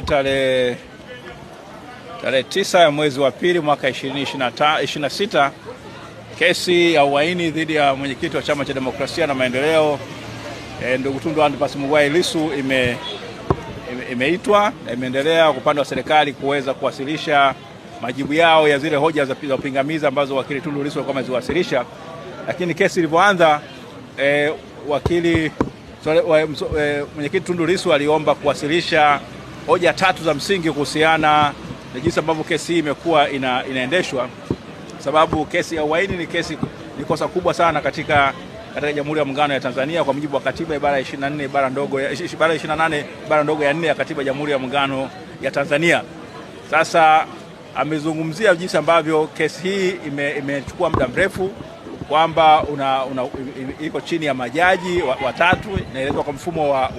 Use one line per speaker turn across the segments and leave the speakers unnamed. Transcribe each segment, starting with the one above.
Tarehe 9 ya mwezi wa pili mwaka 2026 kesi ya uhaini dhidi ya mwenyekiti wa Chama cha Demokrasia na Maendeleo ndugu Tundu Antipas Mughwai Lissu imeitwa na imeendelea upande wa serikali kuweza kuwasilisha majibu yao ya zile hoja za upingamizi ambazo wakili Tundu Lissu alikuwa ameziwasilisha. Lakini kesi ilivyoanza, mwenyekiti Tundu Lissu aliomba kuwasilisha hoja 3 za msingi kuhusiana na jinsi ambavyo kesi hii imekuwa inaendeshwa, sababu kesi ya uhaini ni kosa kubwa sana katika Jamhuri ya Muungano ya Tanzania kwa mujibu wa katiba ibara 24 ibara 28 ibara ndogo ya 4 ya katiba ya Jamhuri ya Muungano ya Tanzania. Sasa amezungumzia jinsi ambavyo kesi hii imechukua muda mrefu, kwamba iko chini ya majaji watatu, inaelezwa kwa mfumo wa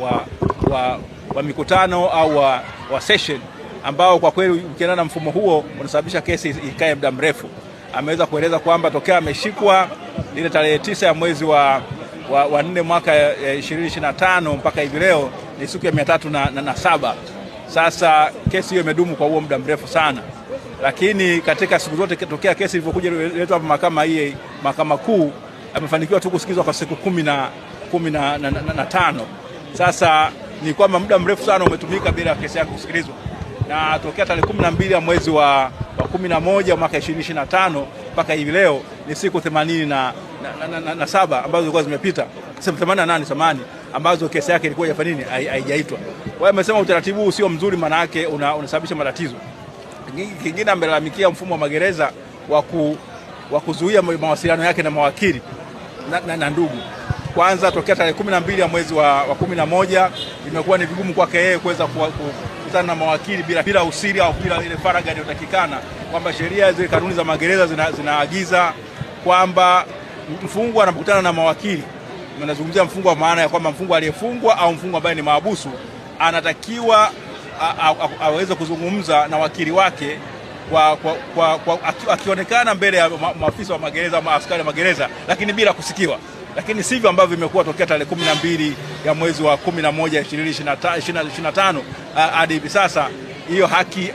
mikutano au wa session, ambao kwa kweli ukienda na mfumo huo unasababisha kesi ikae muda mrefu. Ameweza kueleza kwamba tokea ameshikwa ile tarehe 9 ya mwezi wa 4 mwaka 2025 mpaka hivi leo ni siku ya 307. Sasa kesi hiyo imedumu kwa huo muda mrefu sana, lakini katika siku zote tokea kesi ilivyokuja iletwa mahakama kuu, amefanikiwa tu kusikizwa kwa siku 15. Sasa ni kwamba muda mrefu sana umetumika bila kesi yake kusikilizwa, na tokea tarehe 12 ya mwezi wa 11 mwaka 2025 mpaka hivi leo ni siku 87 ambazo zilikuwa zimepita, 88 samani, ambazo kesi yake ilikuwa haijaitwa. Kwa hiyo amesema utaratibu huu sio mzuri, maana yake unasababisha matatizo. Kingine amelalamikia mfumo wa magereza wa kuzuia mawasiliano yake na mawakili na ndugu. Kwanza tokea tarehe 12 ya mwezi wa 11 imekuwa ni vigumu kwake yeye kuweza kukutana na mawakili bila usiri au bila ile faragha inayotakikana, kwamba sheria zile kanuni za magereza zinaagiza kwamba mfungwa anapokutana na mawakili, tunazungumzia mfungwa maana ya kwamba mfungwa aliyefungwa au mfungwa ambaye ni mahabusu, anatakiwa aweze kuzungumza na wakili wake akionekana mbele ya maafisa wa magereza au askari wa magereza, lakini bila kusikiwa. Lakini sivyo ambavyo imekuwa tokea tarehe 12 ya mwezi wa 11 2025 hadi hivi sasa. Hiyo haki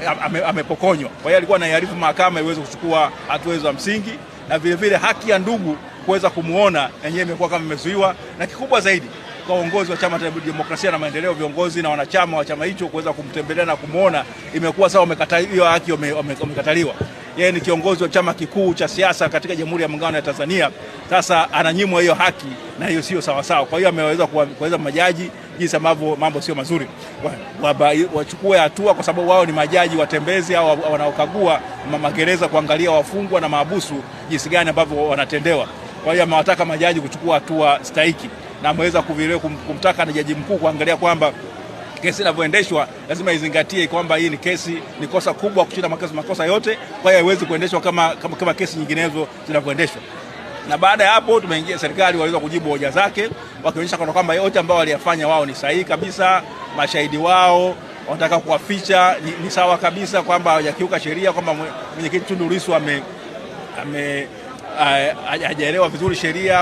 amepokonywa. Kwa hiyo alikuwa anaiarifu mahakama iweze kuchukua hatua za msingi, na vile vile haki ya ndugu kuweza kumuona yenyewe imekuwa kama imezuiwa. Na kikubwa zaidi kwa uongozi wa Chama cha Demokrasia na Maendeleo, viongozi na wanachama wa chama hicho kuweza kumtembelea na kumuona, imekuwa sawa hiyo haki wamekataliwa. Yeye ni kiongozi wa chama kikuu cha siasa katika Jamhuri ya Muungano ya Tanzania. Sasa ananyimwa hiyo haki, na hiyo sio sawa sawa. Kwa hiyo ameweza kueleza majaji jinsi ambavyo mambo sio mazuri, wachukue hatua, kwa sababu wao ni majaji watembezi au wanaokagua magereza, kuangalia wafungwa na mahabusu jinsi gani ambavyo wanatendewa. Kwa hiyo amewataka majaji kuchukua hatua stahiki, na ameweza kumtaka na jaji mkuu kuangalia kwamba kesi inavyoendeshwa lazima izingatie kwamba hii ni kosa kubwa kushinda makosa yote. Kwa hiyo haiwezi kuendeshwa kama kesi nyinginezo zinavyoendeshwa. Na baada ya hapo tumeingia, serikali waliweza kujibu hoja zake, wakionyesha kwamba yote ambao waliyafanya wao ni sahihi kabisa. Mashahidi wao wanataka kuwaficha ni sawa kabisa, kwamba hawajakiuka sheria, kwamba mwenyekiti Tundu Lissu hajaelewa vizuri sheria,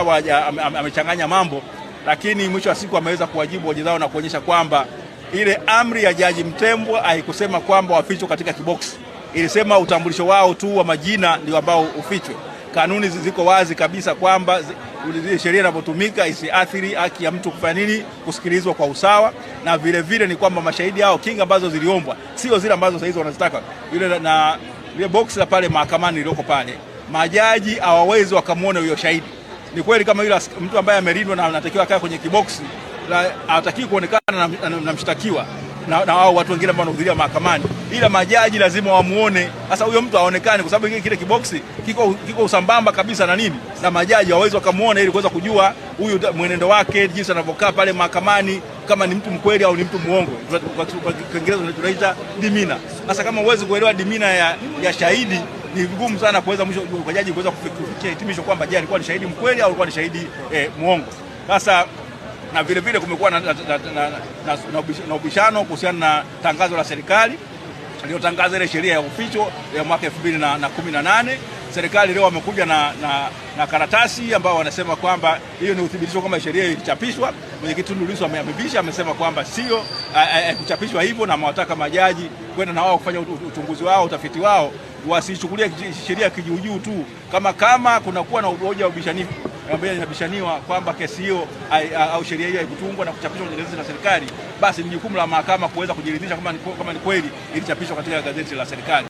amechanganya mambo. Lakini mwisho wa siku ameweza kuwajibu hoja zao na kuonyesha kwamba ile amri ya Jaji Mtembwa haikusema kwamba wafichwe katika kiboksi, ilisema utambulisho wao tu wa majina ndio ambao ufichwe. Kanuni ziko wazi kabisa kwamba sheria inapotumika isiathiri haki ya mtu kufanya nini, kusikilizwa kwa usawa. Na vile vile ni kwamba mashahidi hao, kinga ambazo ziliombwa sio zile ambazo sasa hizo wanazitaka. Ile box la pale mahakamani iliyoko pale, majaji hawawezi wakamuona huyo shahidi. Ni kweli kama yule mtu ambaye amelindwa na anatakiwa akae kwenye kiboksi, hatakiwi kuonekana na mshtakiwa na wao watu wengine ambao wanahudhuria mahakamani, ila majaji lazima wamuone. Sasa huyo mtu aonekane, kwa sababu kile kiboksi kiko usambamba kabisa na majaji hawawezi wakamuona, ili kuweza kujua huyu mwenendo wake, jinsi anavyokaa pale mahakamani, kama ni mtu mkweli au ni mtu muongo. Kwa Kiingereza tunaita dimina. Sasa kama huwezi kuelewa dimina ya shahidi, ni vigumu sana kuweza mwisho kwa jaji kuweza kufikia hitimisho kwamba je, alikuwa ni shahidi mkweli au alikuwa ni shahidi muongo. Sasa na vile vile kumekuwa na ubishano kuhusiana na tangazo la serikali iliyotangaza ile sheria ya uficho ya mwaka 2018. serikali leo wamekuja na karatasi ambao wanasema kwamba hiyo ni uthibitisho kwamba sheria ilichapishwa. Mwenyekiti Tundu Lissu amebisha, amesema kwamba sio kuchapishwa hivyo, na mawataka majaji kwenda na wao kufanya uchunguzi wao, utafiti wao, wasichukulie sheria kijuujuu tu, kama kunakuwa na hoja ya ubishanifu ambayo inabishaniwa kwamba kesi hiyo au sheria hiyo haikutungwa na kuchapishwa kwenye gazeti la serikali, basi ni jukumu la mahakama kuweza kujiridhisha kama ni kweli ilichapishwa katika gazeti la serikali.